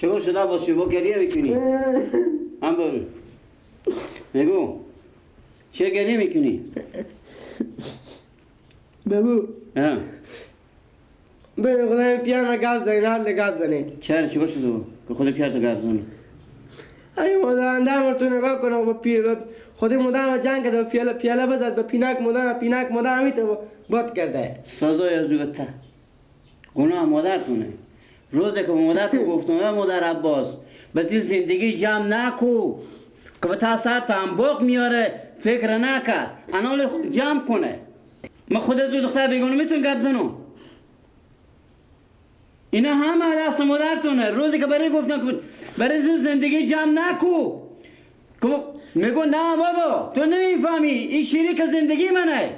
چگاه شده با شبا گریه میکنی؟ هم بگو بگو چه گریه میکنی؟ بگو ها به خدا پیان را گفت زنی حال گفت زنی چرا چگاه شده با که خود پیار تو گرد زنی؟ ای مادر اندام تو نگاه کنم با خودی مدام جنگ کرده پیاله بزد به پینک مدام همیته باد کرده سزای از دوگتا گناه مادر کنه روز که مادر تو گفتم مادر عباس به تی زندگی جمع نکو که به تا سر تنباق میاره فکر نکرد انال جمع کنه من خود دو دختر بگونه میتون گپ زنم اینا همه دست مادرتونه روزی که برای گفتن که برای زندگی جمع نکو که میگو نه بابا تو نمیفهمی این شریک زندگی منه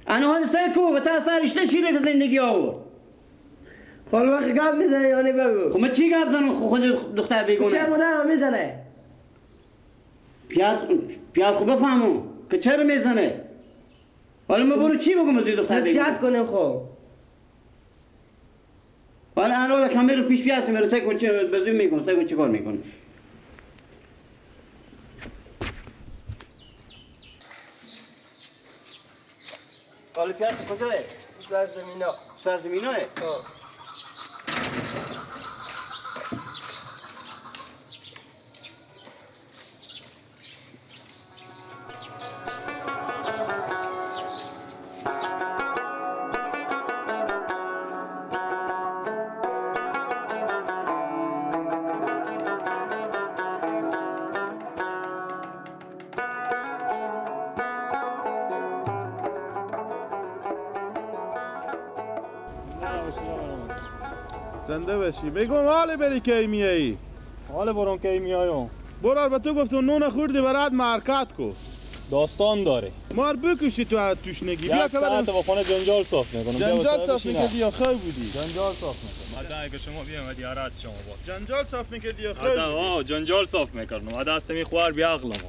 انا حال سر کو به تا سر اشته شریک زندگی آورد حال وقت گپ میزنه یعنی بگو خب من چی گپ زنم خود دختر بگونه چه مدام میزنه پیار خوب بفهمم که چرا میزنه حالا ما برو چی بگم از دختر بگونه نصیحت کنیم خب حالا انا کمی رو پیش بیارت میرسه کن چه بزوی میکنه سه کن چه کار میکنه حالا پیار تو کجاه؟ سرزمینا سرزمیناه؟ زنده بشی بگم حال بری کی میایی حال برون کی میایم برار به تو گفتم نون خوردی برات معرکت کو داستان داره مار بکشی تو توشنگی بیا که برم با خونه جنجال صاف میکنم جنجال صاف میکردی یا خیلی بودی جنجال صاف میکنم بعد اگه شما بیامدی یارات شما با جنجال صاف میکردی یا خیلی آه جنجال صاف میکردم بعد دست می خوار بیا عقلم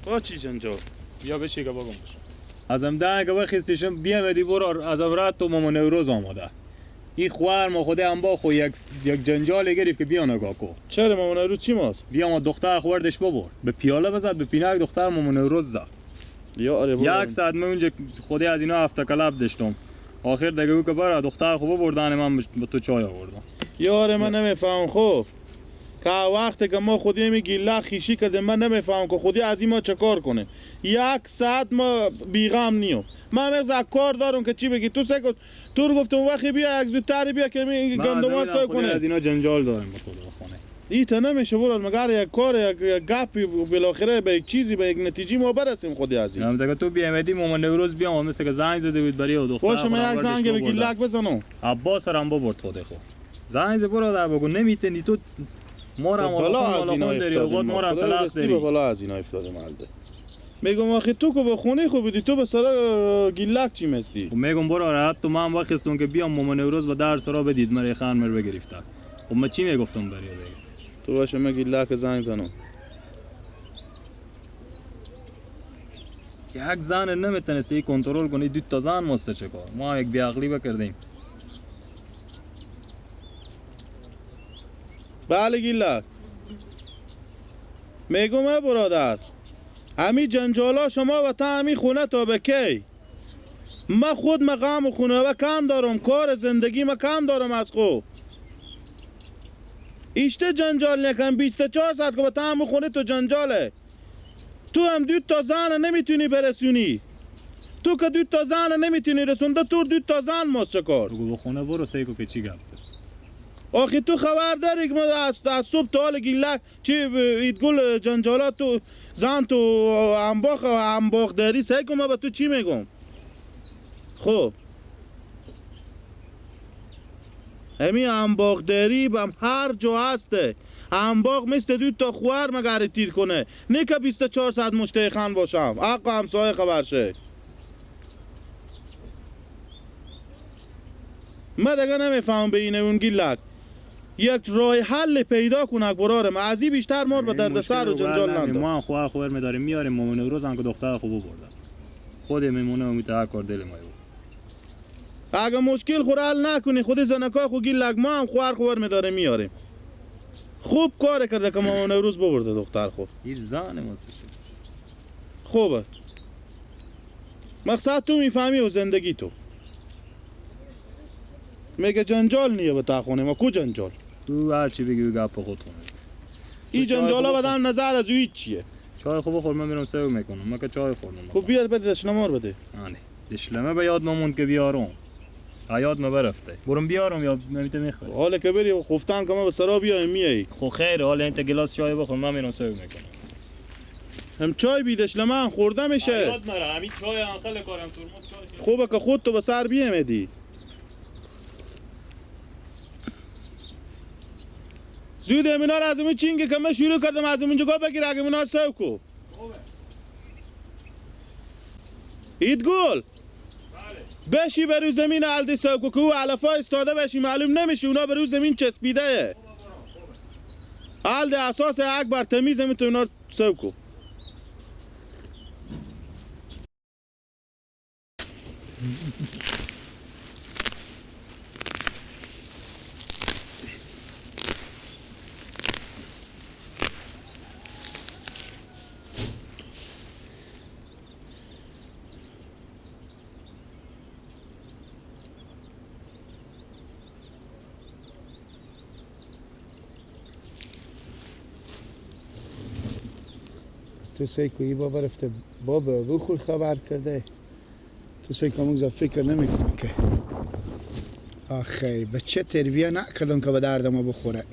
با چی جنجال بیا بشی که بگم ازم ده اگه بخستیشم بیامدی برار از امرات تو مامان نوروز آماده این خوار ما خود هم با خو یک جنجال گرفت که بیا نگاه کو چرا مامان نوروز چی ماست بیا ما دختر خوردش ببر به پیاله بزد به پینک دختر مامان نوروز زد یا آره یک ساعت من اونجا خودی از اینا هفته کلاب داشتم آخر دیگه که برا دختر خوب بردن من به تو چای آوردم یاره من نمیفهم خب که وقتی که ما خودی میگیلا خیشی کردیم من نمیفهم که خودی از این ما چه کار کنه یک ساعت ما بیغم نیو من از کار دارم که چی بگی تو سکت تو رو گفتم وقتی بیا یک زودتر بیا که می گندم سای کنه از اینا جنجال دارم به خدا خونه ایت نمیشه برات مگر یک کار یک گپی بالاخره به یک چیزی به یک نتیجه ما برسیم خودی از این دیگه تو بیامدی مامان نوروز بیام مثل که زنگ زده بود برای دختر باشه من یک زنگ به گیلک بزنم عباس هم ببرد خود خو زنگ ز برادر بگو نمیتونی تو ما را بالا از اینا داری و ما را طلاق داری بالا از اینا افتاده مالده میگم آخه تو که به خونه خوب بودی تو به سر گیلک چی مستی و میگم برو راحت تو من وقتستون که بیام مامان نوروز با درس را بدید مری خان مر بگرفت خب من چی میگفتم برای تو باشه من گیلک زنگ زنم یک زن نمیتونستی کنترل کنی دو تا زن مست چه کار ما یک بیعقلی بکردیم بله گیلک میگم برادر همی جنجالا شما و تا همی خونه تا به کی من خود مقام خونه و کم دارم کار زندگی ما کم دارم از خود ایشته جنجال نکن 24 ساعت که با تا هم خونه تو جنجاله تو هم دو تا زن نمیتونی برسونی تو که دو تا زن نمیتونی رسونده تو دو تا زن ماست چکار بگو به خونه برو سیکو که چی گفت آخی تو خبر داری که ما از صبح تا حال گیلک چی ایدگل جنجالات تو زن تو انباخ داری سعی کن ما به تو چی میگم خب همی انباخ داری بم هر جا هسته انباخ مثل دو تا خوار مگر تیر کنه نه که 24 ساعت مشتیخان باشم حق همسایه خبر شه من دیگه نمیفهم به اینه اون گیلک یک راه حل پیدا کنه برارم از این بیشتر مار به دردسر و جنجال ننده ما خوار می‌داریم میاریم مامان نوروز هم که دختر خوب بردن خود میمونه و میتونه کار دل ما اگه مشکل خور حل نکنی خود زنکای خو گیلک ما هم خوار می‌داره میاریم خوب کار کرده که مامان نوروز ببرده دختر خود. این زن ماست. خوبه. مقصد تو میفهمی و زندگی تو. میگه جنجال نیه به تا خونه ما کو جنجال. تو هر چی بگی گپ خود کنه. این جنجالا بدم نظر از او چیه؟ چای خوب بخور من میرم سرو میکنم. من که چای خوردم. خب بیاد بده دشنمار بده. آنی. دشلمه به یاد نموند که بیارم. یاد ما برفته. برم بیارم یا نمیته میخوای. حالا که بری گفتن که ما به سرا بیایم میای. خب خیر حالا این تا گلاس چای بخور من میرم سرو میکنم. هم چای بیدش لمن خورده میشه. یاد مره همین چای انخل کارم ترمز چای. خوبه که خود تو به سر بیامدی. زود امینار از اون چینگه که من شروع کردم از اونجا گاه بگیر اگه امینار سو کو. اید گل. بشی بر روی زمین الدی سو کو که او علفا استاده بشی معلوم نمیشه اونا بر روی زمین چسبیده. الدی اساس اکبر تمیز زمین تو اونا سو کو. تو سیکویی بابا رفته بابا بخور خبر کرده تو سیکامون فکر نمیکنه که آخه بچه تربیه نکردم که به درد ما بخوره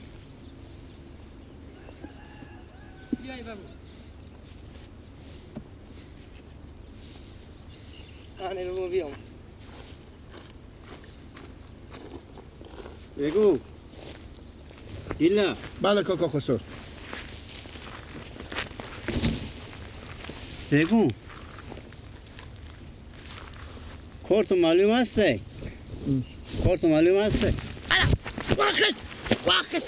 بیای بابا آنه رو بیام بگو ایلا بله کاکا خسور بگو کارتو معلوم هسته کارتو معلوم هسته واقش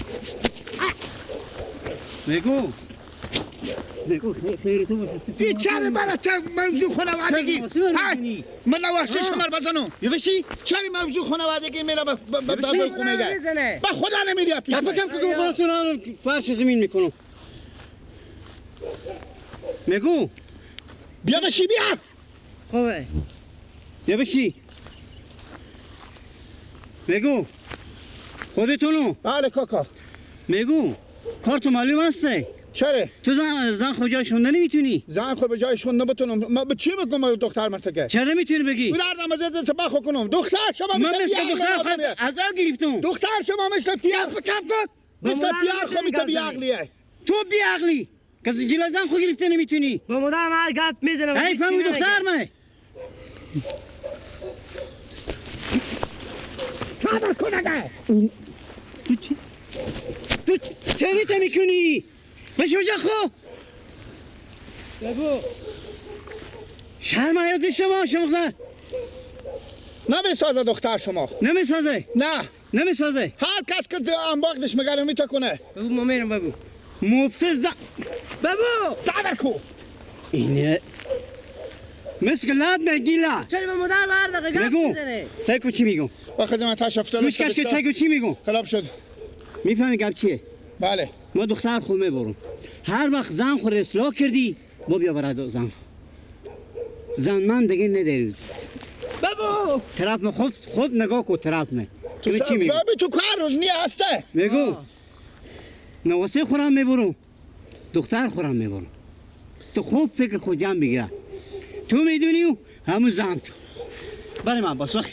بگو خیلی تو باشه این چرا برات موضوع خانوادگی های من نواسته شمار بزنم بشی چرا موضوع خانوادگی میره به بلکو میگه با خدا نمیری پیش بکم که خودتون الان فرش زمین میکنم بگو بیا بشی بیا خوبه بیا بشی بگو خودتونو بله کاکا بگو کارتو معلوم هسته چرا تو زن خود جای شونده نمیتونی زن خود به جای شون نبتونم ما به چی بگم دختر مرتکه چرا نمیتونی بگی دردم از دست بخو کنم دختر شما من مثل مثل پیار دختر خود از آن گرفتم دختر شما مثل پیار مثل پیار خود میتونی بیعقلیه تو بیعقلی که جلو زن خود گرفته نمیتونی با مدام هر گپ میزنم ای فهمی دختر من صبر کن اگه تو چه میکنی بشو جا خو بگو شرم آیاد شما شما نمیسازه دختر شما نمیسازه نه نمیسازه هر کس که انباختش مگه میتا کنه بگو ما میرم بگو مفسد بگو صبر کن اینه مسکلات نگیلا چرا با مدام هر دقیقه گپ بگو میزنه سایکو چی میگم با خدمتش افتاده مشکش که سایکو چی میگم خراب شد میفهمی گپ چیه بله ما دختر خود میبرم هر وقت زن خود اصلاح کردی با بیا برد زن زن من دیگه نداری بگو طرف من خود نگاه کو طرف من تو چی میگم بابی تو کار روز نیه هسته بگو نواسه خورم میبرم دختر خورم میبرم تو خوب فکر خود جمع بگیره تو میدونی و همون زن تو برای من باس وقت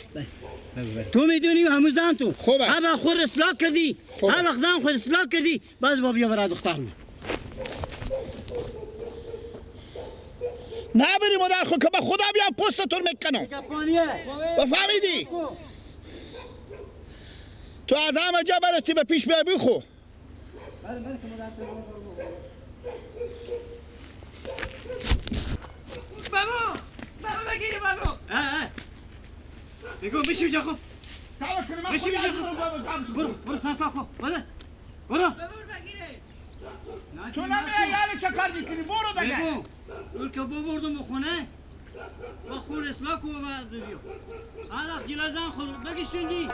تو میدونی و همون زن تو خوبه. هر وقت خود اصلاح کردی خوبه. هر وقت زن خود اصلاح کردی بعد با بیا برای دختر من نبری مادر خود که به خدا بیام پستتون میکنم بفهمیدی تو از همه جا برستی به پیش بیا بخو بگو بگیری بگو بگو بشی جا خود بشی جا خود برو سرپا خود برو تو نمیه یعنی چه کار میکنی برو دیگه بگو اون که ببردم بخونه با خور اصلاح کو و بعد بیا حالا جلو زن خود بگشوندی